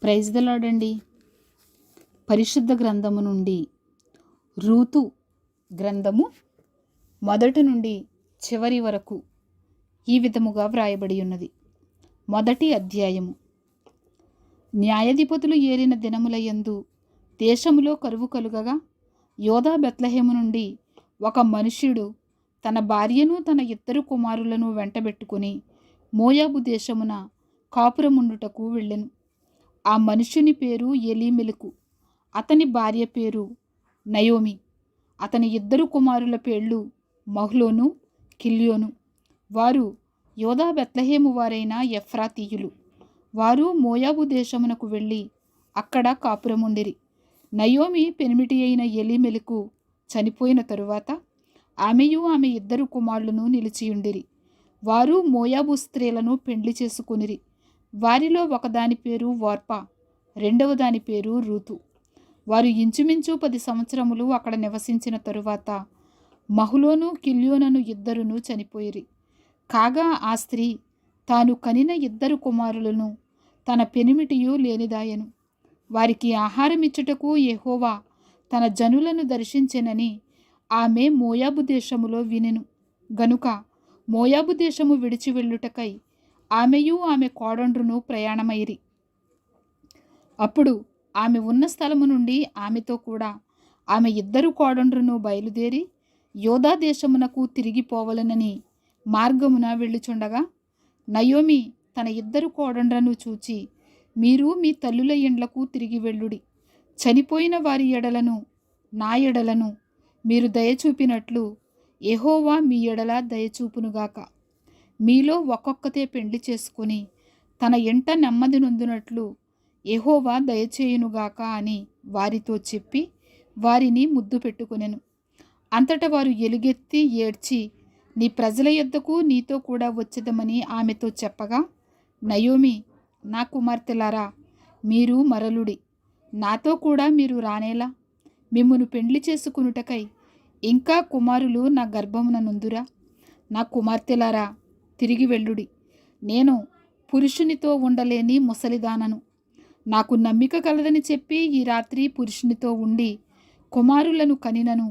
Praise the lord అండి. పరిశుద్ధ గ్రంథము నుండి రూతు గ్రంథము మొదటి నుండి చివరి వరకు ఈ విధముగా వ్రాయబడి ఉన్నది. మొదటి అధ్యాయము. న్యాయాధిపతులు ఏలిన దినములయందు దేశములో కరువు కలుగగా యోధా బెత్లెహేము నుండి ఒక మనుష్యుడు తన భార్యను తన ఇద్దరు కుమారులను వెంటబెట్టుకుని మోయాబు దేశమున కాపురముండుటకు వెళ్ళెను. ఆ మనుష్యుని పేరు ఎలీమెలకు, అతని భార్య పేరు నయోమి. అతని ఇద్దరు కుమారుల పేర్లు మహ్లోను, కిల్యోను. వారు యోధా బెత్లెహేము వారైన ఎఫ్రాతీయులు. వారు మోయాబు దేశమునకు వెళ్ళి అక్కడ కాపురముండిరి. నయోమి పెనిమిటి అయిన ఎలీమెలకు చనిపోయిన తరువాత ఆమెయు ఆమె ఇద్దరు కుమారులను నిలిచియుండిరి. వారు మోయాబు స్త్రీలను పెండ్లి చేసుకొనిరి. వారిలో ఒకదాని పేరు ఓర్పా, రెండవ దాని పేరు రూతు. వారు ఇంచుమించు 10 సంవత్సరములు అక్కడ నివసించిన తరువాత మహ్లోను, కిల్యోనను ఇద్దరును చనిపోయిరి. కాగా ఆ స్త్రీ తాను కనిన ఇద్దరు కుమారులను తన పెనిమిటియు లేనిదాయను. వారికి ఆహారమిచ్చుటకు యెహోవా తన జనులను దర్శించెనని ఆమె మోయాబు దేశములో వినెను గనుక మోయాబు దేశము విడిచి వెళ్ళుటకై ఆమెయు ఆమె కోడండ్రును ప్రయాణమైరి. అప్పుడు ఆమె ఉన్న స్థలము నుండి ఆమెతో కూడా ఆమె ఇద్దరు కోడండ్రును బయలుదేరి యోధా దేశమునకు తిరిగిపోవలనని మార్గమున వెళ్ళుచుండగా నయోమి తన ఇద్దరు కోడండ్రను చూచి, మీరు మీ తల్లుల ఇండ్లకు తిరిగి వెళ్ళుడి. చనిపోయిన వారి ఎడలను నా ఎడలను మీరు దయచూపినట్లు యెహోవా మీ ఎడల దయచూపునుగాక. మీలో ఒక్కొక్కతే పెండ్లి చేసుకుని తన ఇంట నెమ్మది నొందునట్లు యెహోవా దయచేయునుగాక అని వారితో చెప్పి వారిని ముద్దు పెట్టుకొనెను. అంతటా వారు ఎలుగెత్తి ఏడ్చి, నీ ప్రజల యొద్దకు నీతో కూడా వచ్చేదమని ఆమెతో చెప్పగా, నయోమి, నా కుమార్తెలారా, మీరు మరలుడి. నాతో కూడా మీరు రానేలా? మిమ్మును పెండ్లి చేసుకునుటకై ఇంకా కుమారులు నా గర్భమున నుందురా? నా కుమార్తెలారా, తిరిగి వెళ్ళుడి. నేను పురుషునితో ఉండలేని ముసలిదానను. నాకు నమ్మిక కలదని చెప్పి ఈ రాత్రి పురుషునితో ఉండి కుమారులను కనినను.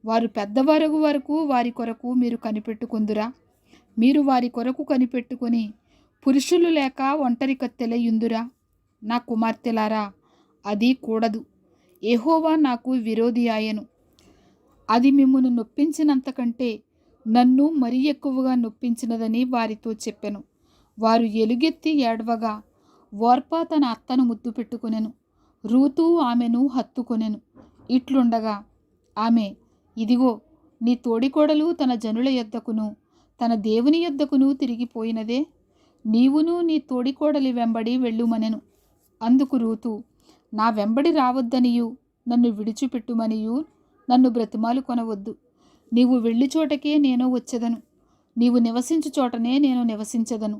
వారు పెద్దవారగు వరకు వారి కొరకు మీరు కనిపెట్టుకుందురా? మీరు వారి కొరకు కనిపెట్టుకొని పురుషులు లేక ఒంటరి కత్తెలయుందురా? నా కుమార్తెలారా, అది కూడదు. యెహోవా నాకు విరోధి ఆయను. అది మిమ్మును నొప్పించినంతకంటే నన్ను మరీ ఎక్కువగా నొప్పించినదని వారితో చెప్పెను. వారు ఎలుగెత్తి ఏడవగా ఓర్పా తన అత్తను ముద్దు పెట్టుకొనెను. రూతు ఆమెను హత్తుకొనెను. ఇట్లుండగా ఆమె, ఇదిగో నీ తోడికోడలు తన జనుల యొద్దకును తన దేవుని యొద్దకును తిరిగిపోయినదే. నీవును నీ తోడికోడలి వెంబడి వెళ్ళుమనెను. అందుకు రూతు, నా వెంబడి రావద్దనియు నన్ను విడిచిపెట్టుమనియు నన్ను బ్రతిమాలు కొనవద్దు. నీవు వెళ్ళి చోటకే నేను వచ్చెదను, నీవు నివసించు చోటనే నేను నివసించెదను.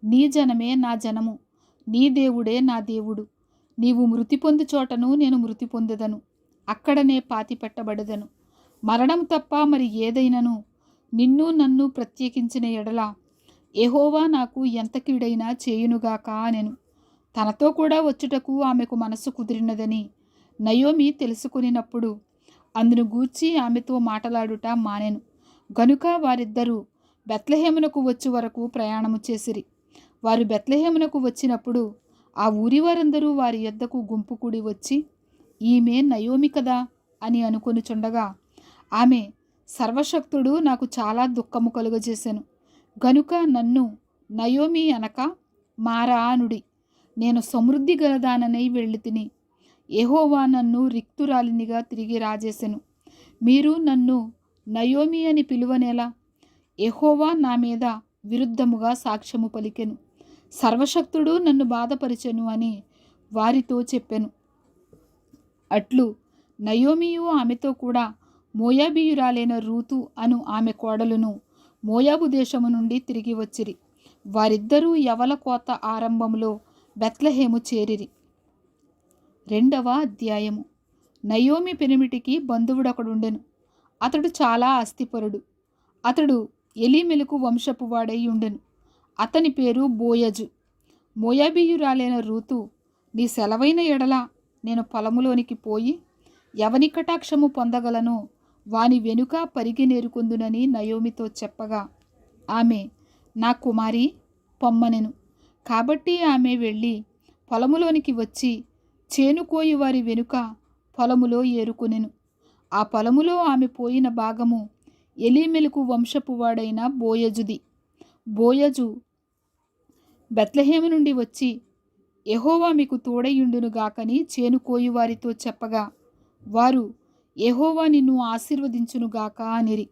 నీ జనమే నా జనము, నీ దేవుడే నా దేవుడు. నీవు మృతి పొందు చోటను నేను మృతి పొందెదను, అక్కడనే పాతి పెట్టబడెదను. మరణం తప్ప మరి ఏదైనను నిన్ను నన్ను ప్రత్యేకించిన ఎడల యెహోవా నాకు ఎంత కీడైనా చేయునుగాక అనెను. తనతో కూడా వచ్చుటకు ఆమెకు మనస్సు కుదిరినదని నయోమి తెలుసుకునినప్పుడు అందును గూర్చి ఆమెతో మాటలాడుట మానెను. గనుక వారిద్దరూ బెత్లెహేమునకు వచ్చు వరకు ప్రయాణము చేసిరి. వారు బెత్లెహేమునకు వచ్చినప్పుడు ఆ ఊరి వారందరూ వారి యొద్దకు గుంపు కూడి వచ్చి, ఈమె నయోమి కదా అని అనుకొనుచుండగా ఆమె, సర్వశక్తుడు నాకు చాలా దుఃఖము కలుగజేసెను గనుక నన్ను నయోమి అనక మారా అనుడి. నేను సమృద్ధి గలదాననై వెళ్ళి తిని యెహోవా నన్ను రిక్తురాలినిగా తిరిగి రాజేసెను. మీరు నన్ను నయోమి అని పిలువనేలా? యెహోవా నా మీద విరుద్ధముగా సాక్ష్యము పలికెను. సర్వశక్తుడు నన్ను బాధపరిచెను అని వారితో చెప్పెను. అట్లు నయోమియు ఆమెతో కూడా మోయాబీయురాలైన రూతు అను ఆమె కోడలును మోయాబు దేశము నుండి తిరిగి వచ్చిరి. వారిద్దరూ యవల కోత ఆరంభంలో బెత్లెహేము చేరిరి. రెండవ అధ్యాయము. నయోమి పెనిమిటికి బంధువుడొకడుండెను. అతడు చాలా ఆస్తిపరుడు. అతడు ఎలీమెలకు వంశపు వాడై ఉండెను. అతని పేరు బోయజు. మోయాబీయురాలైన రూతు నీ సెలవైన ఎడల నేను పొలములోనికి పోయి ఎవని కటాక్షము పొందగలనో వాని వెనుక పరిగి నేరుకొందునని నయోమితో చెప్పగా ఆమె, నా కుమారి పొమ్మనెను. కాబట్టి ఆమె వెళ్ళి పొలములోనికి వచ్చి చేనుకోయి వారి వెనుక పొలములో ఏరుకొనెను. ఆ పొలములో ఆమె పోయిన భాగము ఎలీమెలకు వంశపు వాడైన బోయజుది. బోయజు బెత్లెహేము నుండి వచ్చి, యెహోవా మీకు తోడయుండునుగాకని చేనుకోయి వారితో చెప్పగా వారు, యెహోవా నిన్ను ఆశీర్వదించునుగాక అనిరి.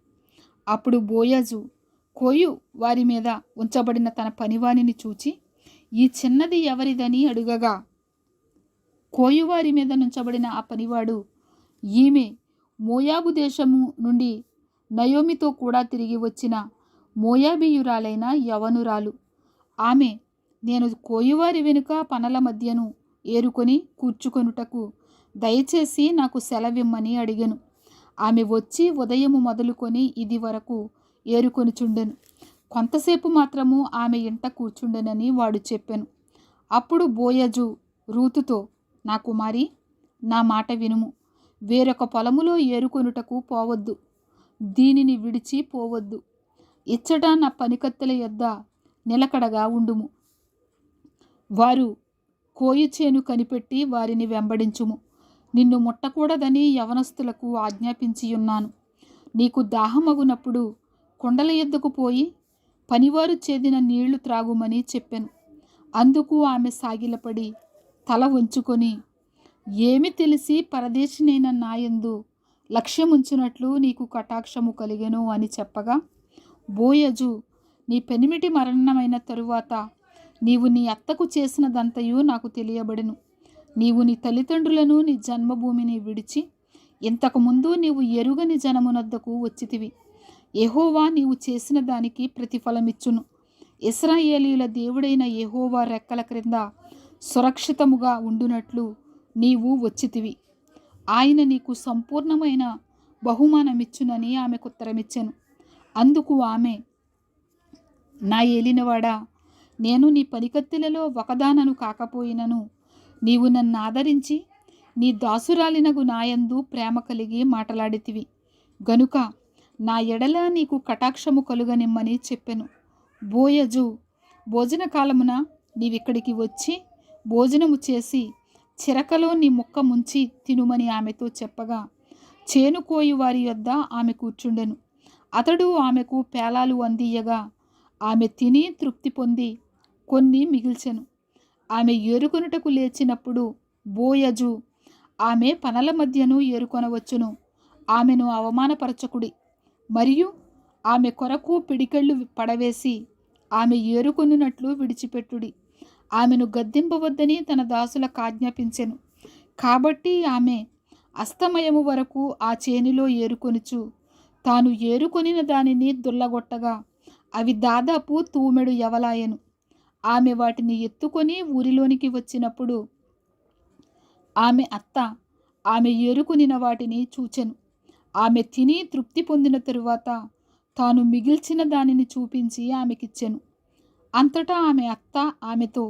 అప్పుడు బోయజు కోయు వారి మీద ఉంచబడిన తన పనివానిని చూచి, ఈ చిన్నది ఎవరిదని అడుగగా కోయువారి మీద నుంచబడిన ఆ పనివాడు, ఈమె మోయాబు దేశము నుండి నయోమితో కూడా తిరిగి వచ్చిన మోయాబీయురాలైన యవనురాలు. ఆమె, నేను కోయువారి వెనుక పనల మధ్యను ఏరుకొని కూర్చుకొనుటకు దయచేసి నాకు సెలవిమ్మని అడిగెను. ఆమె వచ్చి ఉదయము మొదలుకొని ఇది వరకు ఏరుకొనుచుండెను. కొంతసేపు మాత్రము ఆమె ఇంట కూర్చుండెనని వాడు చెప్పెను. అప్పుడు బోయజు రూతుతో, నా కుమారి, నా మాట వినుము. వేరొక పొలములో ఏరుకొనుటకు పోవద్దు, దీనిని విడిచి పోవద్దు. ఇచ్చట నా పనికత్తెల యొద్ద నిలకడగా ఉండుము. వారు కోయి చేను కనిపెట్టి వారిని వెంబడించుము. నిన్ను ముట్టకూడదని యవనస్తులకు ఆజ్ఞాపించియున్నాను. నీకు దాహమగునప్పుడు కొండల యొద్దకు పోయి పనివారు చేదిన నీళ్లు త్రాగుమని చెప్పెను. అందుకు ఆమె సాగిలపడి తల వంచుకొని, ఏమి తెలిసి పరదేశినైన నాయందు లక్ష్యముంచునట్లు నీకు కటాక్షము కలిగెను అని చెప్పగా బోయజు, నీ పెనిమిటి మరణమైన తరువాత నీవు నీ అత్తకు చేసినదంతయు నాకు తెలియబడెను. నీవు నీ తల్లిదండ్రులను నీ జన్మభూమిని విడిచి ఇంతకుముందు నీవు ఎరుగని జనమునద్దకు వచ్చితివి. యెహోవా నీవు చేసిన దానికి ప్రతిఫలమిచ్చును. ఇశ్రాయేలీయుల దేవుడైన యెహోవా రెక్కల క్రింద సురక్షితముగా ఉండునట్లు నీవు వచ్చితివి. ఆయన నీకు సంపూర్ణమైన బహుమానమిచ్చునని ఆమెకు ఉత్తరమిచ్చెను. అందుకు ఆమె, నా ఏలినవాడా, నేను నీ పనికత్తెలలో ఒకదానను కాకపోయినను నీవు నన్ను ఆదరించి నీ దాసురాలినగు నాయందు ప్రేమ కలిగి మాటలాడితివి గనుక నా ఎడల నీకు కటాక్షము కలుగనిమ్మని చెప్పెను. బోయజు, భోజన కాలమున నీవిక్కడికి వచ్చి భోజనము చేసి చిరకలో నీ ముక్క ముంచి తినుమని ఆమెతో చెప్పగా చేనుకోయి వారి యొద్ద ఆమె కూర్చుండెను. అతడు ఆమెకు పేలాలు అందియగా ఆమె తిని తృప్తి పొంది కొన్ని మిగిల్చెను. ఆమె ఏరుకొనుటకు లేచినప్పుడు బోయజు, ఆమె పనల మధ్యను ఏరుకొనవచ్చును, ఆమెను అవమానపరచకుడి, మరియు ఆమె కొరకు పిడికెళ్ళు పడవేసి ఆమె ఏరుకొనున్నట్లు విడిచిపెట్టుడి. ఆమెను గద్దింపవద్దని తన దాసులకు ఆజ్ఞాపించెను. కాబట్టి ఆమె అస్తమయము వరకు ఆ చేనిలో ఏరుకొనుచు తాను ఏరుకొనిన దానిని దుల్లగొట్టగా అవి దాదాపు తూమెడు యవలాయెను. ఆమె వాటిని ఎత్తుకొని ఊరిలోనికి వచ్చినప్పుడు ఆమె అత్త ఆమె ఏరుకొనిన వాటిని చూచెను. ఆమె తిని తృప్తి పొందిన తరువాత తాను మిగిల్చిన దానిని చూపించి ఆమెకిచ్చెను. అంతటా ఆమె అత్త ఆమెతో,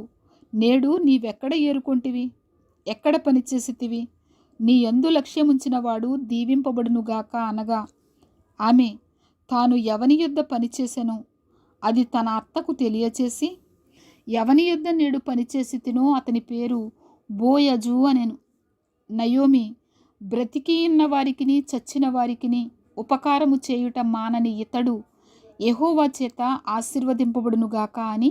నేడు నీవెక్కడ ఏరుకొంటివి, ఎక్కడ పనిచేసితివి, నీ యందు లక్ష్యముంచిన వాడు దీవింపబడునుగాక అనగా ఆమె తాను ఎవని యొద్ద పనిచేసెనో అది తన అత్తకు తెలియచేసి, ఎవని యొద్ద నేడు పనిచేసి తినో అతని పేరు బోయజు అనెను. నయోమి బ్రతికి ఉన్న వారికిని చచ్చిన వారికిని ఉపకారము చేయుట మానని ఇతడు యెహోవా చేత ఆశీర్వదింపబడునుగాక అని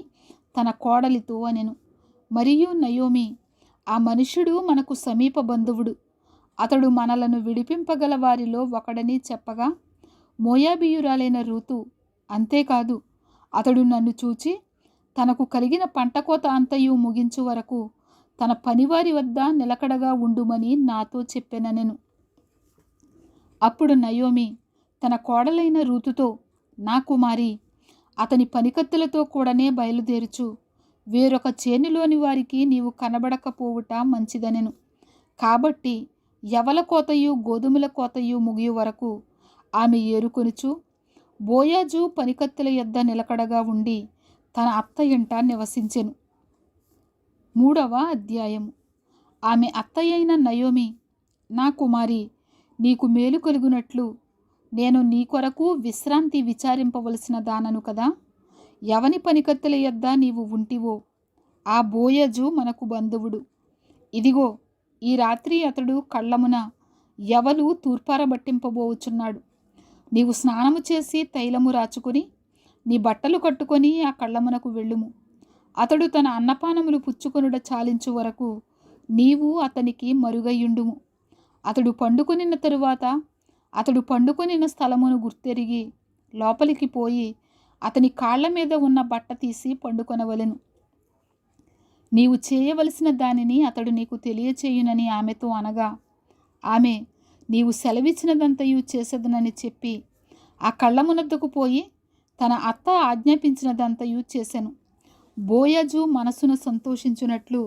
తన కోడలితో అనెను. మరియు నయోమి, ఆ మనుష్యుడు మనకు సమీప బంధువుడు, అతడు మనలను విడిపింపగల వారిలో ఒకడని చెప్పగా మోయాబీయురాలైన రూతు, అంతేకాదు అతడు నన్ను చూచి తనకు కలిగిన పంటకోత అంతయు ముగించు వరకు తన పనివారి వద్ద నిలకడగా ఉండుమని నాతో చెప్పెననెను. అప్పుడు నయోమి తన కోడలైన రూతుతో, నా కుమారి, అతని పనికత్తెలతో కూడానే బయలుదేరుచు వేరొక చేనిలోని వారికి నీవు కనబడకపోవుట మంచిదనెను. కాబట్టి యవల కోతయు గోధుమల కోతయు ముగియు వరకు ఆమె ఏరుకొనుచు బోయాజు పనికత్తెల యొద్ద నిలకడగా ఉండి తన అత్త ఇంట నివసించెను. 3వ అధ్యాయము. ఆమె అత్తయ్యైన నయోమి, నా కుమారి, నీకు మేలు కలుగునట్లు నేను నీ కొరకు విశ్రాంతి విచారింపవలసిన దానను కదా. ఎవని పనికత్తెల యొద్ద నీవు ఉంటివో ఆ బోయజు మనకు బంధువుడు. ఇదిగో ఈ రాత్రి అతడు కళ్ళమున ఎవలు తూర్పారబట్టింపబోచున్నాడు. నీవు స్నానము చేసి తైలము రాచుకొని నీ బట్టలు కట్టుకొని ఆ కళ్ళమునకు వెళ్ళుము. అతడు తన అన్నపానములు పుచ్చుకొనుట చాలించు వరకు నీవు అతనికి మరుగయ్యుండుము. అతడు పండుకొనిన తరువాత అతడు పండుకొనిన స్థలమును గుర్తెరిగి లోపలికి పోయి అతని కాళ్ల మీద ఉన్న బట్ట తీసి పండుకొనవలెను. నీవు చేయవలసిన దానిని అతడు నీకు తెలియచేయునని ఆమెతో అనగా, ఆమె నీవు సెలవిచ్చినదంతయు చేసేదనని చెప్పి ఆ కళ్ళమునద్దకు పోయి తన అత్త ఆజ్ఞాపించినదంతయు చేసెను. బోయజు మనసును సంతోషించునట్లు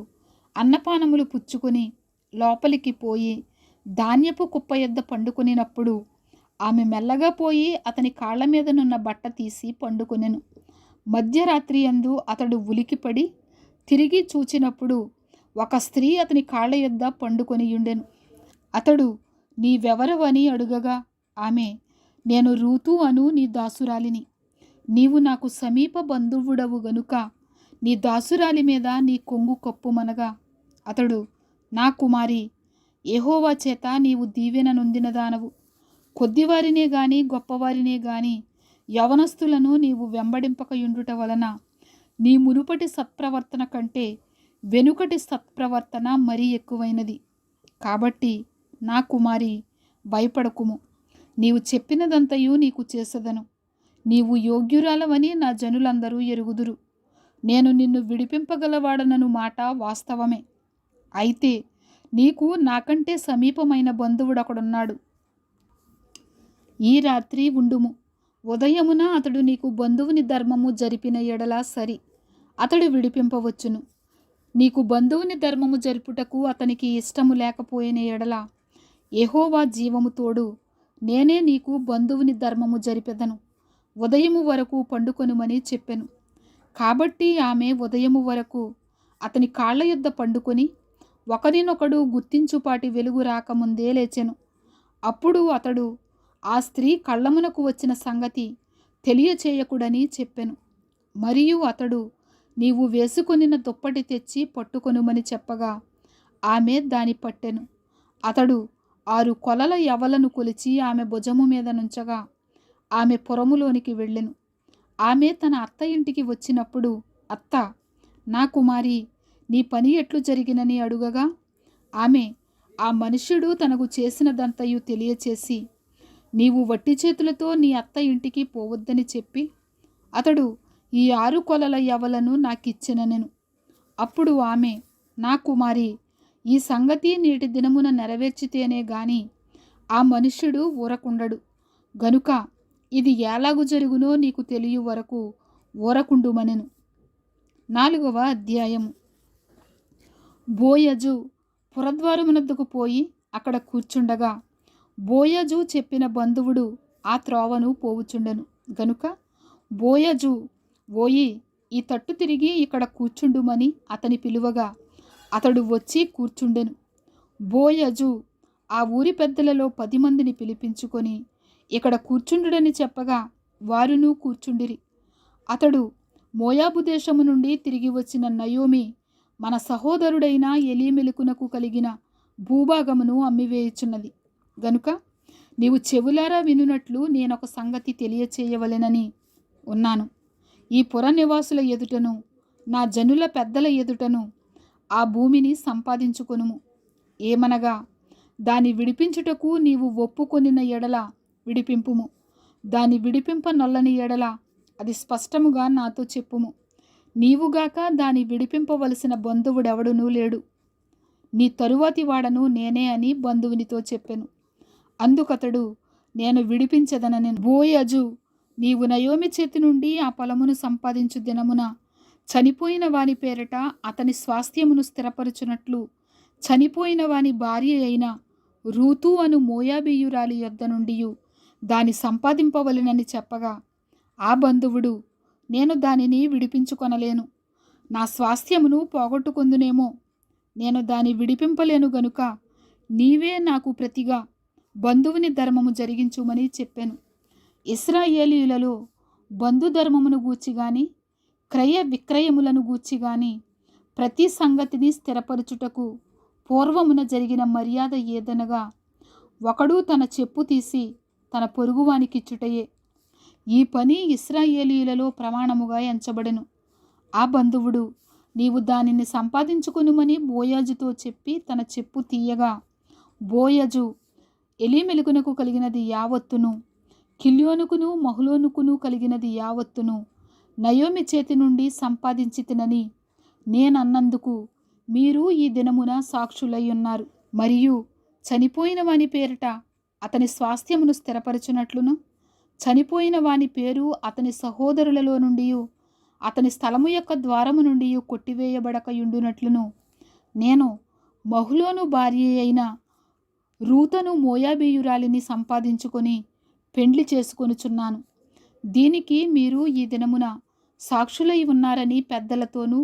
అన్నపానములు పుచ్చుకొని లోపలికి పోయి ధాన్యపు కుప్ప యొద్ద పండుకొనినప్పుడు ఆమె మెల్లగా పోయి అతని కాళ్ల మీదనున్న బట్ట తీసి పండుకొనెను. మధ్యరాత్రి యందు అతడు ఉలికిపడి తిరిగి చూచినప్పుడు ఒక స్త్రీ అతని కాళ్ల యొద్ద పండుకొనియుండెను. అతడు నీవెవరవని అడుగగా ఆమె, నేను రూతు అను నీ దాసురాలిని. నీవు నాకు సమీప బంధువుడవు గనుక నీ దాసురాలి మీద నీ కొంగు కప్పుమనగా అతడు, నా కుమారి, యెహోవా చేత నీవు దీవెన నొందినదానవు. కొద్దివారినే గాని గొప్పవారినే గాని యవనస్తులను నీవు వెంబడింపకయుండుట వలన నీ మునుపటి సత్ప్రవర్తన కంటే వెనుకటి సత్ప్రవర్తన మరీ ఎక్కువైనది. కాబట్టి నా కుమారి, భయపడకుము. నీవు చెప్పినదంతయు నీకు చేసెదను. నీవు యోగ్యురాలవని నా జనులందరూ ఎరుగుదురు. నేను నిన్ను విడిపింపగలవాడనను మాట వాస్తవమే. అయితే నీకు నాకంటే సమీపమైన బంధువుడొకడున్నాడు. ఈ రాత్రి ఉండుము. ఉదయమున అతడు నీకు బంధువుని ధర్మము జరిపిన ఎడల సరి, అతడు విడిపింపవచ్చును. నీకు బంధువుని ధర్మము జరుపుటకు అతనికి ఇష్టము లేకపోయిన ఎడల యెహోవా జీవము తోడు నేనే నీకు బంధువుని ధర్మము జరిపెదను. ఉదయము వరకు పండుకొనుమని చెప్పెను. కాబట్టి ఆమె ఉదయము వరకు అతని కాళ్ల యొద్ద పండుకొని ఒకరినొకడు గుర్తించుపాటి వెలుగు రాకముందే లేచెను. అప్పుడు అతడు ఆ స్త్రీ కళ్ళమునకు వచ్చిన సంగతి తెలియచేయకుడని చెప్పెను. మరియు అతడు, నీవు వేసుకొనిన దుప్పటి తెచ్చి పట్టుకొనుమని చెప్పగా ఆమె దాని పట్టెను. అతడు 6 కొలల యవలను కొలిచి ఆమె భుజము మీద నుంచగా ఆమె పురములోనికి వెళ్ళెను. ఆమె తన అత్త ఇంటికి వచ్చినప్పుడు అత్త, నా కుమారి, నీ పని ఎట్లు జరిగినని అడుగగా ఆమె ఆ మనుష్యుడు తనకు చేసినదంతయు తెలియచేసి, నీవు వట్టి చేతులతో నీ అత్త ఇంటికి పోవద్దని చెప్పి అతడు ఈ 6 కొలల యవలను నాకిచ్చెననెను. అప్పుడు ఆమె, నా కుమారి, ఈ సంగతి నేటి దినమున నెరవేర్చితేనే గాని ఆ మనుష్యుడు ఊరకుండడు గనుక ఇది ఎలాగు జరుగునో నీకు తెలియ వరకు ఊరకుండుమనెను. 4వ అధ్యాయము. బోయజు పురద్వారమునద్దకు పోయి అక్కడ కూర్చుండగా బోయజు చెప్పిన బంధువుడు ఆ త్రోవను పోవుచుండెను గనుక బోయజు, ఓయి, ఈ తట్టు తిరిగి ఇక్కడ కూర్చుండుమని అతని పిలువగా అతడు వచ్చి కూర్చుండెను. బోయజు ఆ ఊరి పెద్దలలో 10 మందిని పిలిపించుకొని ఇక్కడ కూర్చుండుడని చెప్పగా వారును కూర్చుండిరి. అతడు, మోయాబు దేశము నుండి తిరిగి వచ్చిన నయోమి మన సహోదరుడైన ఎలీమెలకునకు కలిగిన భూభాగమును అమ్మివేయుచున్నది గనుక నీవు చెవులారా వినునట్లు నేనొక సంగతి తెలియచేయవలెనని ఉన్నాను. ఈ పుర నివాసుల ఎదుటను నా జనుల పెద్దల ఎదుటను ఆ భూమిని సంపాదించుకొనుము. ఏమనగా, దాని విడిపించుటకు నీవు ఒప్పుకొనిన ఎడల విడిపింపుము. దాని విడిపింప నొల్లని ఎడల అది స్పష్టముగా నాతో చెప్పుము. నీవుగాక దాని విడిపింపవలసిన బంధువుడెవడునూ లేడు. నీ తరువాతి వాడను నేనే అని బంధువునితో చెప్పెను. అందుకతడు, నేను విడిపించదననెను. బోయజు, నీవు నయోమి చేతి నుండి ఆ పొలమును సంపాదించు దినమున చనిపోయిన వాని పేరట అతని స్వాస్థ్యమును స్థిరపరచునట్లు చనిపోయిన వాని భార్య అయిన రూతు అను మోయాబీయురాలి యొద్ద నుండి దాని సంపాదింపవలెనని చెప్పగా ఆ బంధువుడు, నేను దానిని విడిపించుకొనలేను. నా స్వాస్థ్యమును పోగొట్టుకొందునేమో. నేను దాని విడిపింపలేను గనుక నీవే నాకు ప్రతిగా బంధువుని ధర్మము జరిగించుమని చెప్పాను. ఇశ్రాయేలీయులలో బంధుధర్మమును గూర్చి గాని క్రయ విక్రయములను గూర్చి గాని ప్రతి సంగతిని స్థిరపరచుటకు పూర్వమున జరిగిన మర్యాద ఏదనగా ఒకడు తన చెప్పు తీసి తన పొరుగువానికిచ్చుటయే. ఈ పని ఇశ్రాయేలీయులలో ప్రమాణముగా ఎంచబడెను. ఆ బంధువుడు నీవు దానిని సంపాదించుకొనుమని బోయాజుతో చెప్పి తన చెప్పు తీయగా బోయజు ఎలీమెలకునకు కలిగినది యావత్తును కిల్యోనుకును మహ్లోనుకును కలిగినది యావత్తును నయోమి చేతి నుండి సంపాదించి తినని నేనన్నందుకు మీరు ఈ దినమున సాక్షులై ఉన్నారు. మరియు చనిపోయిన వాని పేరిట అతని స్వాస్థ్యమును స్థిరపరచునట్లును చనిపోయిన వాని పేరు అతని సహోదరులలో నుండి అతని స్థలము యొక్క ద్వారము నుండి కొట్టివేయబడకయుండునట్లును నేను మహ్లోను భార్య అయిన రూతను మోయాబీయురాలిని సంపాదించుకొని పెండ్లి చేసుకొనుచున్నాను. దీనికి మీరు ఈ దినమున సాక్షులై ఉన్నారని పెద్దలతోనూ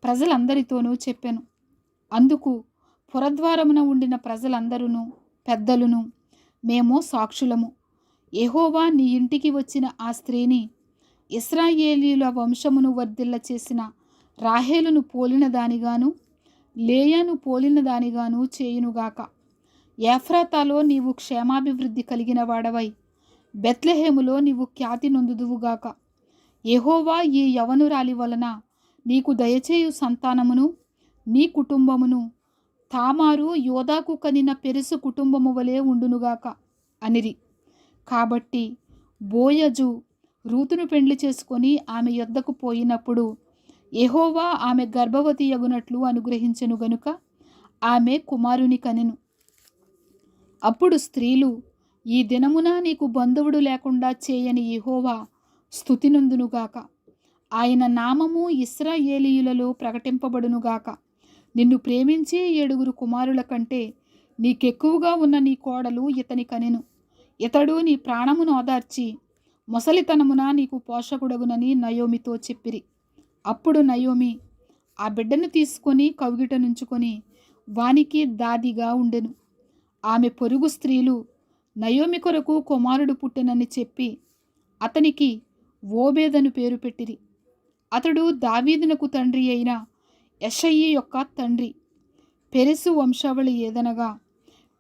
ప్రజలందరితోనూ చెప్పాను. అందుకు పురద్వారమున ఉండిన ప్రజలందరూ పెద్దలును మేము సాక్షులము. యెహోవా నీ ఇంటికి వచ్చిన ఆ స్త్రీని ఇశ్రాయేలీయుల వంశమును వర్ధిల్ల చేసిన రాహేలును పోలిన దానిగాను లేయాను పోలిన దానిగాను చేయునుగాక. ఎఫ్రాతాలో నీవు క్షేమాభివృద్ధి కలిగిన వాడవై బెత్లెహేములో నీవు ఖ్యాతి నొందుదువుగాక. యెహోవా ఈ యవనురాలి వలన నీకు దయచేయు సంతానమును నీ కుటుంబమును తామారు యోదాకు కనిన పెరుసు కుటుంబము వలె ఉండునుగాక అనిరి. కాబట్టి బోయజు రూతును పెండ్లి చేసుకొని ఆమె యొద్దకు పోయినప్పుడు యెహోవా ఆమె గర్భవతి యగునట్లు అనుగ్రహించెను గనుక ఆమె కుమారుని కనెను. అప్పుడు స్త్రీలు ఈ దినమున నీకు బంధువుడు లేకుండా చేయని యెహోవా స్తుతినందునుగాక. ఆయన నామము ఇశ్రాయేలీయులలో ప్రకటింపబడునుగాక. నిన్ను ప్రేమించే 7 కుమారుల కంటే నీకెక్కువగా ఉన్న నీ కోడలు ఇతని కనెను. ఇతడు నీ ప్రాణమును ఓదార్చి మొసలితనమున నీకు పోషకుడగునని నయోమితో చెప్పిరి. అప్పుడు నయోమి ఆ బిడ్డను తీసుకొని కౌగిట నుంచుకొని వానికి దాదిగా ఉండెను. ఆమె పొరుగు స్త్రీలు నయోమి కొరకు కుమారుడు పుట్టెనని చెప్పి అతనికి ఓబేదను పేరు పెట్టిరి. అతడు దావీదునకు తండ్రి అయిన యెషయి యొక్క తండ్రి. పెరెసు వంశావళి ఏదనగా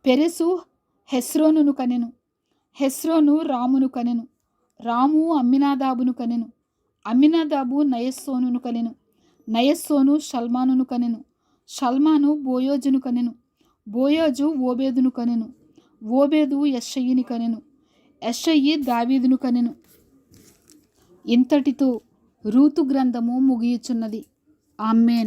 పెరెసు హెస్రోనును కనెను. హెస్రోను రామును కనెను. రాము అమ్మినాదాబును కనెను. అమ్మినాదాబు నయస్సోనును కనెను. నయస్సోను షల్మానును కనెను. షల్మాను బోయోజును కనెను. బోయోజు ఓబేదును కనెను. ఓబేదు యెషయిని కనెను. యెషయి దావీదును కనెను. ఇంతటితో రూతు గ్రంథము ముగియుచున్నది. ఆమేన్.